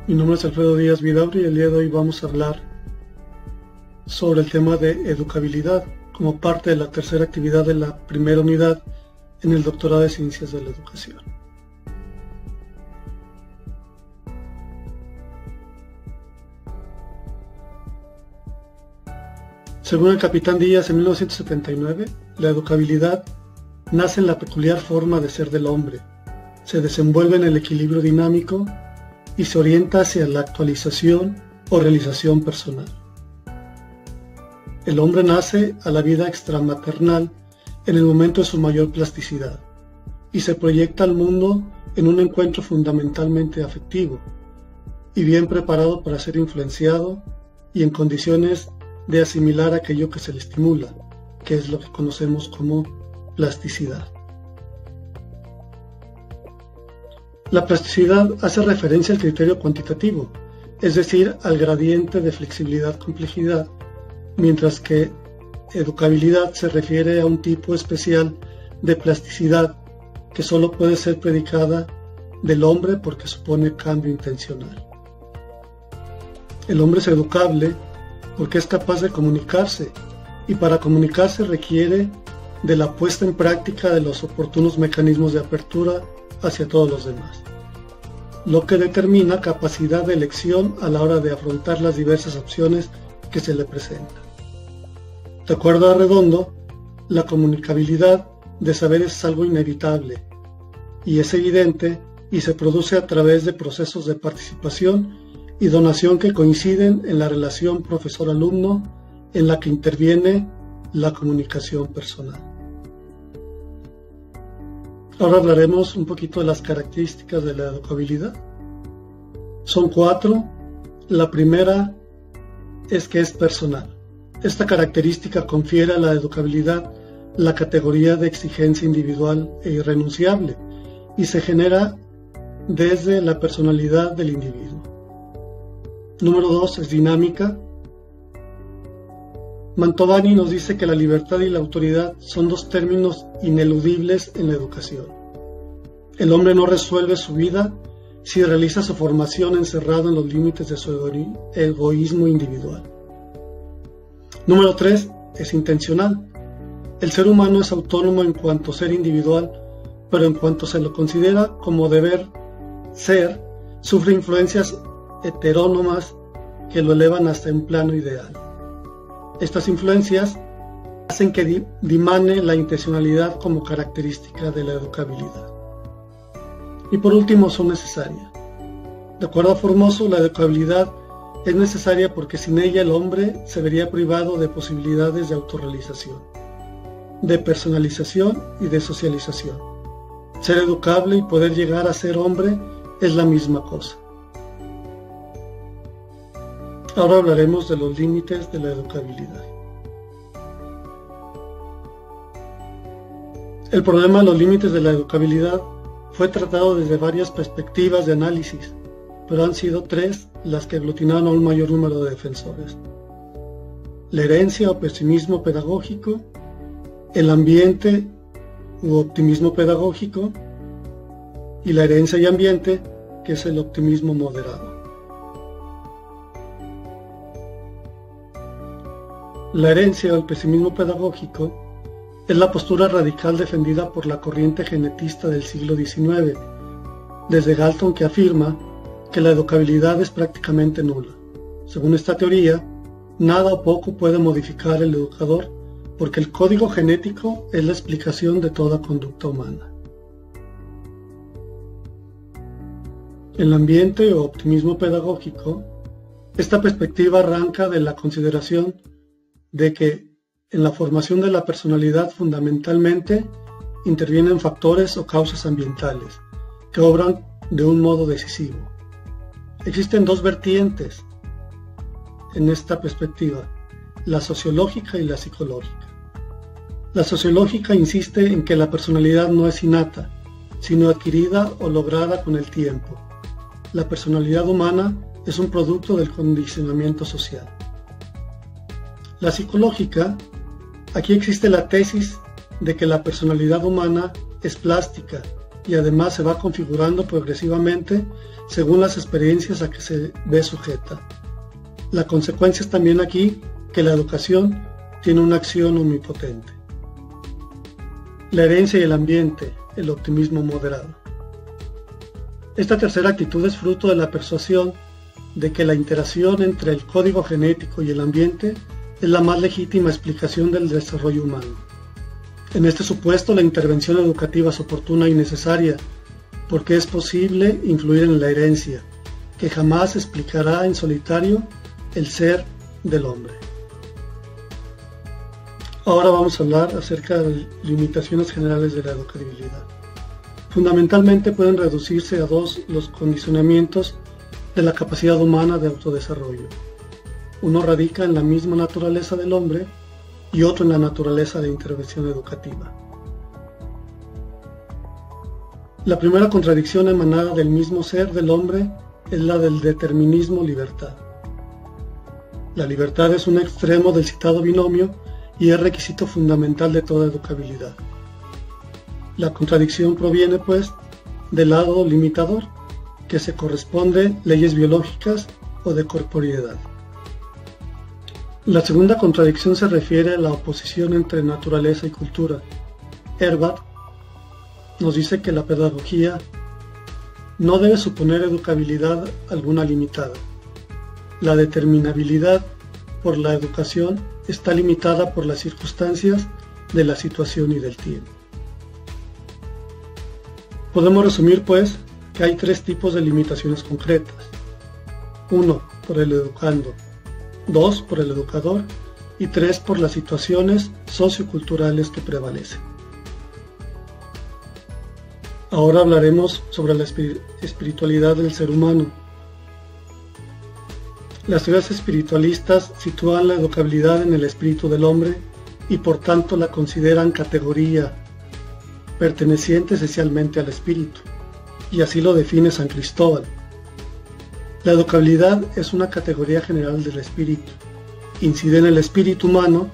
Mi nombre es Alfredo Díaz Vidaurri y el día de hoy vamos a hablar sobre el tema de educabilidad como parte de la tercera actividad de la primera unidad en el Doctorado de Ciencias de la Educación. Según el capitán Díaz, en 1979, la educabilidad nace en la peculiar forma de ser del hombre, se desenvuelve en el equilibrio dinámico y se orienta hacia la actualización o realización personal. El hombre nace a la vida extramaternal en el momento de su mayor plasticidad y se proyecta al mundo en un encuentro fundamentalmente afectivo y bien preparado para ser influenciado y en condiciones de asimilar aquello que se le estimula, que es lo que conocemos como plasticidad. La plasticidad hace referencia al criterio cuantitativo, es decir, al gradiente de flexibilidad-complejidad, mientras que educabilidad se refiere a un tipo especial de plasticidad que solo puede ser predicada del hombre porque supone cambio intencional. El hombre es educable porque es capaz de comunicarse y para comunicarse requiere de la puesta en práctica de los oportunos mecanismos de apertura hacia todos los demás, lo que determina capacidad de elección a la hora de afrontar las diversas opciones que se le presentan. De acuerdo a Redondo, la comunicabilidad de saberes es algo inevitable y es evidente y se produce a través de procesos de participación y donación que coinciden en la relación profesor-alumno en la que interviene la comunicación personal. Ahora hablaremos un poquito de las características de la educabilidad. Son 4. La primera es que es personal. Esta característica confiere a la educabilidad la categoría de exigencia individual e irrenunciable y se genera desde la personalidad del individuo. Número 2 es dinámica. Mantovani nos dice que la libertad y la autoridad son dos términos ineludibles en la educación. El hombre no resuelve su vida si realiza su formación encerrado en los límites de su egoísmo individual. Número 3 es intencional. El ser humano es autónomo en cuanto ser individual, pero en cuanto se lo considera como deber ser, sufre influencias heterónomas que lo elevan hasta un plano ideal. Estas influencias hacen que dimane la intencionalidad como característica de la educabilidad. Y por último, son necesarias. De acuerdo a Formoso, la educabilidad es necesaria porque sin ella el hombre se vería privado de posibilidades de autorrealización, de personalización y de socialización. Ser educable y poder llegar a ser hombre es la misma cosa. Ahora hablaremos de los límites de la educabilidad. El problema de los límites de la educabilidad fue tratado desde varias perspectivas de análisis, pero han sido 3 las que aglutinaron a un mayor número de defensores: la herencia o pesimismo pedagógico, el ambiente u optimismo pedagógico y la herencia y ambiente, que es el optimismo moderado. La herencia o el pesimismo pedagógico es la postura radical defendida por la corriente genetista del siglo XIX, desde Galton, que afirma que la educabilidad es prácticamente nula. Según esta teoría, nada o poco puede modificar el educador porque el código genético es la explicación de toda conducta humana. El ambiente o optimismo pedagógico, esta perspectiva arranca de la consideración de que en la formación de la personalidad fundamentalmente intervienen factores o causas ambientales que obran de un modo decisivo. Existen 2 vertientes en esta perspectiva, la sociológica y la psicológica. La sociológica insiste en que la personalidad no es innata, sino adquirida o lograda con el tiempo. La personalidad humana es un producto del condicionamiento social. La psicológica, aquí existe la tesis de que la personalidad humana es plástica y además se va configurando progresivamente según las experiencias a que se ve sujeta. La consecuencia es también aquí que la educación tiene una acción omnipotente. La herencia y el ambiente, el optimismo moderado. Esta tercera actitud es fruto de la persuasión de que la interacción entre el código genético y el ambiente es la más legítima explicación del desarrollo humano. En este supuesto, la intervención educativa es oportuna y necesaria, porque es posible influir en la herencia, que jamás explicará en solitario el ser del hombre. Ahora vamos a hablar acerca de limitaciones generales de la educabilidad. Fundamentalmente pueden reducirse a dos los condicionamientos de la capacidad humana de autodesarrollo. Uno radica en la misma naturaleza del hombre y otro en la naturaleza de intervención educativa. La primera contradicción emanada del mismo ser del hombre es la del determinismo-libertad. La libertad es un extremo del citado binomio y es requisito fundamental de toda educabilidad. La contradicción proviene, pues, del lado limitador, que se corresponde leyes biológicas o de corporeidad. La segunda contradicción se refiere a la oposición entre naturaleza y cultura. Herbart nos dice que la pedagogía no debe suponer educabilidad alguna limitada. La determinabilidad por la educación está limitada por las circunstancias de la situación y del tiempo. Podemos resumir, pues, que hay tres tipos de limitaciones concretas. 1. Por el educando, 2. Por el educador y 3. Por las situaciones socioculturales que prevalecen. Ahora hablaremos sobre la espiritualidad del ser humano. Las teorías espiritualistas sitúan la educabilidad en el espíritu del hombre y por tanto la consideran categoría perteneciente esencialmente al espíritu, y así lo define San Cristóbal. La educabilidad es una categoría general del espíritu, incide en el espíritu humano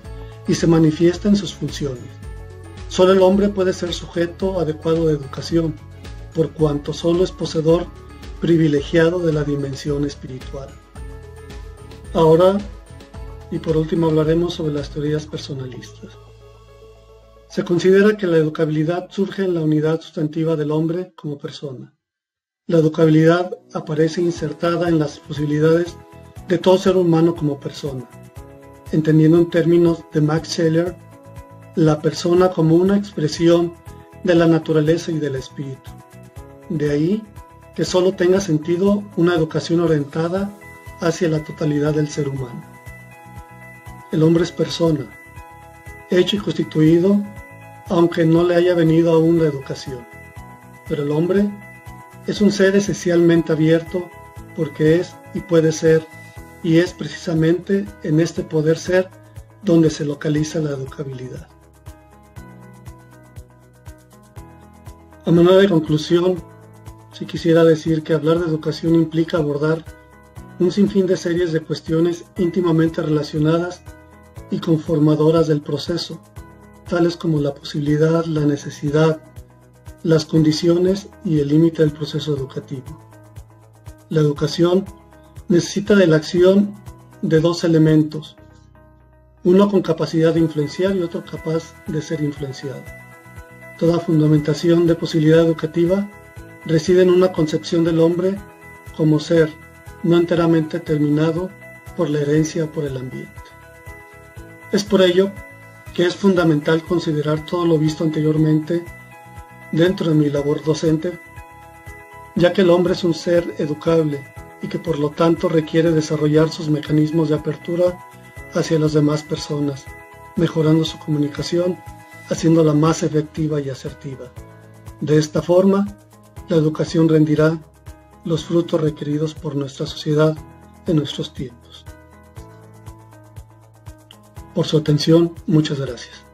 y se manifiesta en sus funciones. Solo el hombre puede ser sujeto adecuado de educación, por cuanto solo es poseedor privilegiado de la dimensión espiritual. Ahora, y por último, hablaremos sobre las teorías personalistas. Se considera que la educabilidad surge en la unidad sustantiva del hombre como persona. La educabilidad aparece insertada en las posibilidades de todo ser humano como persona, entendiendo en términos de Max Scheler la persona como una expresión de la naturaleza y del espíritu. De ahí que solo tenga sentido una educación orientada hacia la totalidad del ser humano. El hombre es persona, hecho y constituido, aunque no le haya venido aún la educación. Pero el hombre es un ser esencialmente abierto porque es y puede ser, y es precisamente en este poder ser donde se localiza la educabilidad. A manera de conclusión, si quisiera decir que hablar de educación implica abordar un sinfín de series de cuestiones íntimamente relacionadas y conformadoras del proceso, tales como la posibilidad, la necesidad, las condiciones y el límite del proceso educativo. La educación necesita de la acción de dos elementos, uno con capacidad de influenciar y otro capaz de ser influenciado. Toda fundamentación de posibilidad educativa reside en una concepción del hombre como ser no enteramente determinado por la herencia o por el ambiente. Es por ello que es fundamental considerar todo lo visto anteriormente dentro de mi labor docente, ya que el hombre es un ser educable y que por lo tanto requiere desarrollar sus mecanismos de apertura hacia las demás personas, mejorando su comunicación, haciéndola más efectiva y asertiva. De esta forma, la educación rendirá los frutos requeridos por nuestra sociedad en nuestros tiempos. Por su atención, muchas gracias.